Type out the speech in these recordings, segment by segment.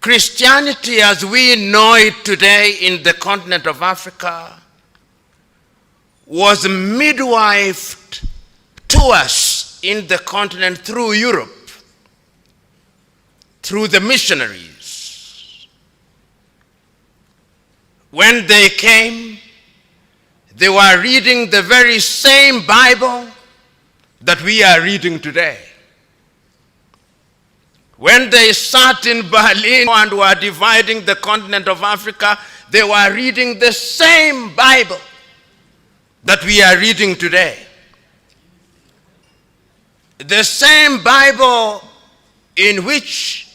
Christianity as we know it today in the continent of Africa was midwifed to us in the continent through Europe, through the missionaries. When they came, they were reading the very same Bible that we are reading today. When they sat in Berlin and were dividing the continent of Africa, they were reading the same Bible that we are reading today. The same Bible in which,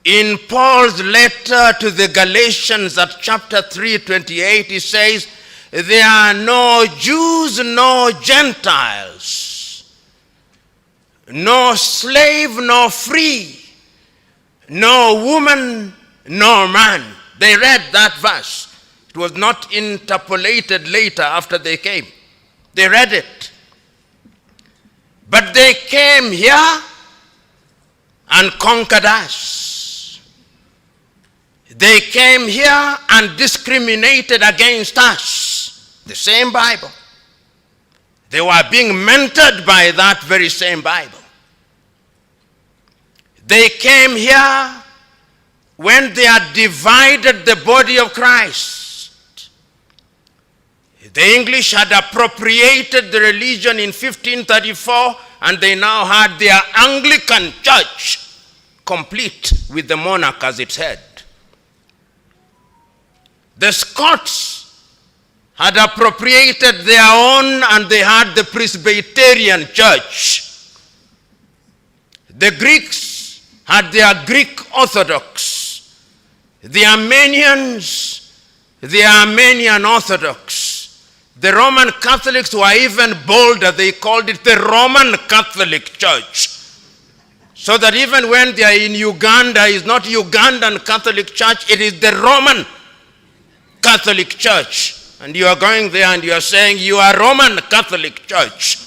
in Paul's letter to the Galatians at chapter 3:28, he says, there are no Jews, no Gentiles, no slave, no free, no woman, no man. They read that verse. It was not interpolated later after they came. They read it. But they came here and conquered us. They came here and discriminated against us. The same Bible. They were being mentored by that very same Bible. They came here when they had divided the body of Christ. The English had appropriated the religion in 1534, and they now had their Anglican church, complete with the monarch as its head. The Scots had appropriated their own, and they had the Presbyterian church. The Greeks had their Greek Orthodox. The Armenians, the Armenian Orthodox. The Roman Catholics were even bolder. They called it the Roman Catholic Church. So that even when they are in Uganda, it's not Ugandan Catholic Church, it is the Roman Catholic Church. And you are going there and you are saying you are Roman Catholic Church.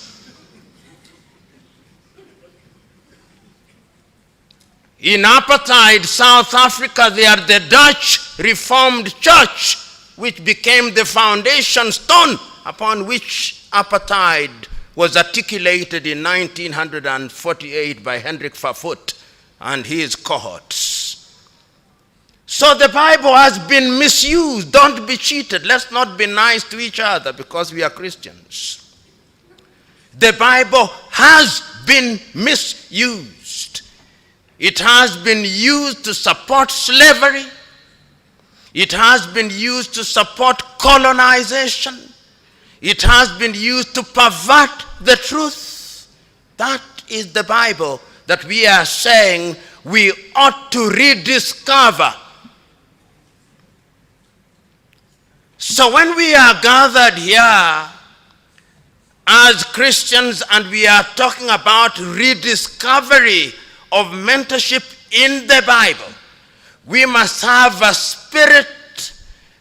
In apartheid South Africa, they are the Dutch Reformed Church, which became the foundation stone upon which apartheid was articulated in 1948 by Hendrik Verwoerd and his cohorts. So the Bible has been misused. Don't be cheated. Let's not be nice to each other because we are Christians. The Bible has been misused. It has been used to support slavery. It has been used to support colonization. It has been used to pervert the truth. That is the Bible that we are saying we ought to rediscover. So when we are gathered here as Christians and we are talking about rediscovery of mentorship in the Bible, we must have a spirit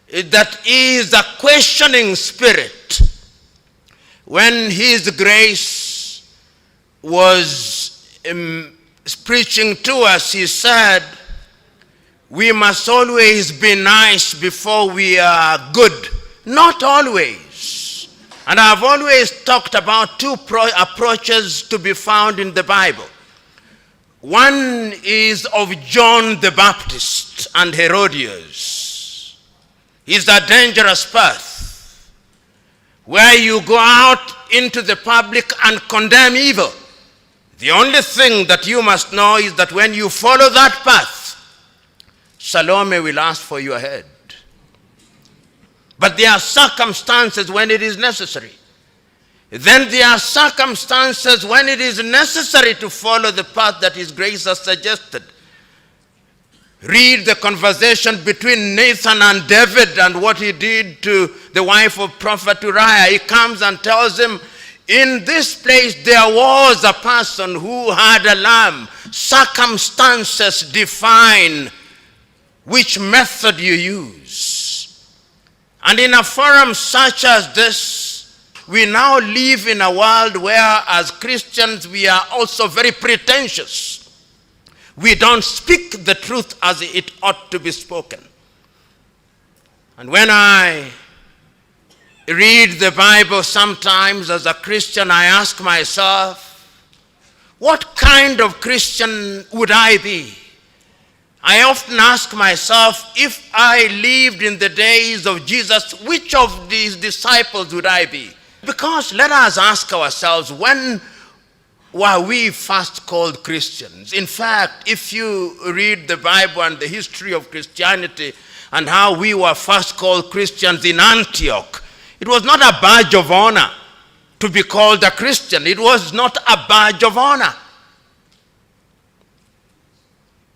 that is a questioning spirit. When His Grace was preaching to us, he said, we must always be nice before we are good. Not always. And I've always talked about two approaches to be found in the Bible. One is of John the Baptist and Herodias. It's a dangerous path where you go out into the public and condemn evil. The only thing that you must know is that when you follow that path, Salome will ask for your head. But there are circumstances when it is necessary. Then there are circumstances when it is necessary to follow the path that His Grace has suggested. Read the conversation between Nathan and David and what he did to the wife of Prophet Uriah. He comes and tells him, in this place there was a person who had a lamb. Circumstances define which method you use. And in a forum such as this, we now live in a world where as Christians we are also very pretentious. We don't speak the truth as it ought to be spoken. And when I read the Bible sometimes as a Christian, I ask myself, what kind of Christian would I be? I often ask myself, if I lived in the days of Jesus, which of these disciples would I be? Because let us ask ourselves, when were we first called Christians? In fact, if you read the Bible and the history of Christianity and how we were first called Christians in Antioch, it was not a badge of honor to be called a Christian. It was not a badge of honor.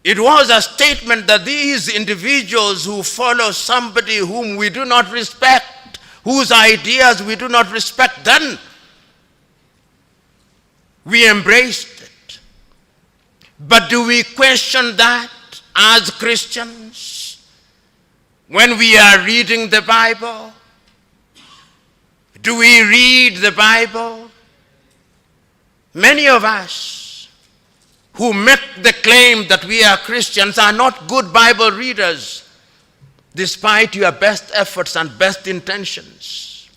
It was a statement that these individuals who follow somebody whom we do not respect, whose ideas we do not respect, then we embraced it. But do we question that as Christians when we are reading the Bible? Do we read the Bible? Many of us who make the claim that we are Christians are not good Bible readers, despite your best efforts and best intentions.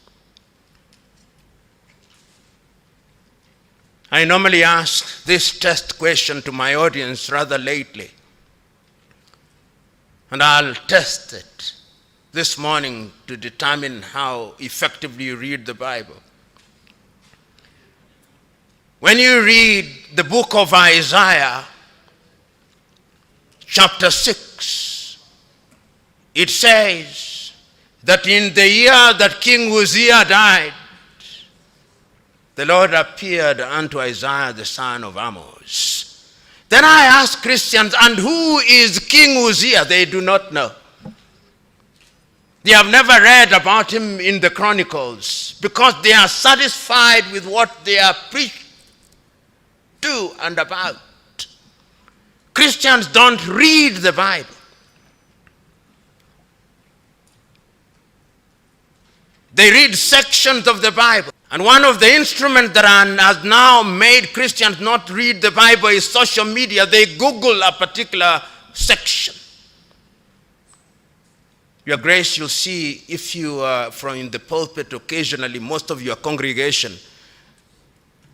I normally ask this test question to my audience rather lately, and I'll test it this morning to determine how effectively you read the Bible. When you read the book of Isaiah, chapter 6, it says that in the year that King Uzziah died, the Lord appeared unto Isaiah the son of Amos. Then I ask Christians, and who is King Uzziah? They do not know. They have never read about him in the Chronicles because they are satisfied with what they are preached to and about. Christians don't read the Bible. They read sections of the Bible. And one of the instruments that has now made Christians not read the Bible is social media. They Google a particular section. Your Grace, you'll see if you are from in the pulpit occasionally, most of your congregation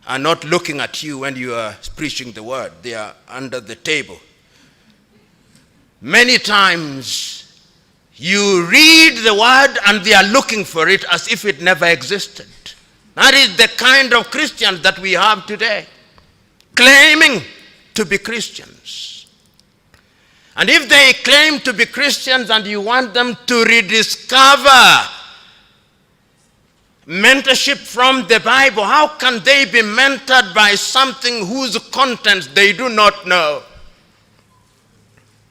are not looking at you when you are preaching the word. They are under the table. Many times you read the word and they are looking for it as if it never existed. That is the kind of Christians that we have today, claiming to be Christians. And if they claim to be Christians and you want them to rediscover mentorship from the Bible, how can they be mentored by something whose contents they do not know?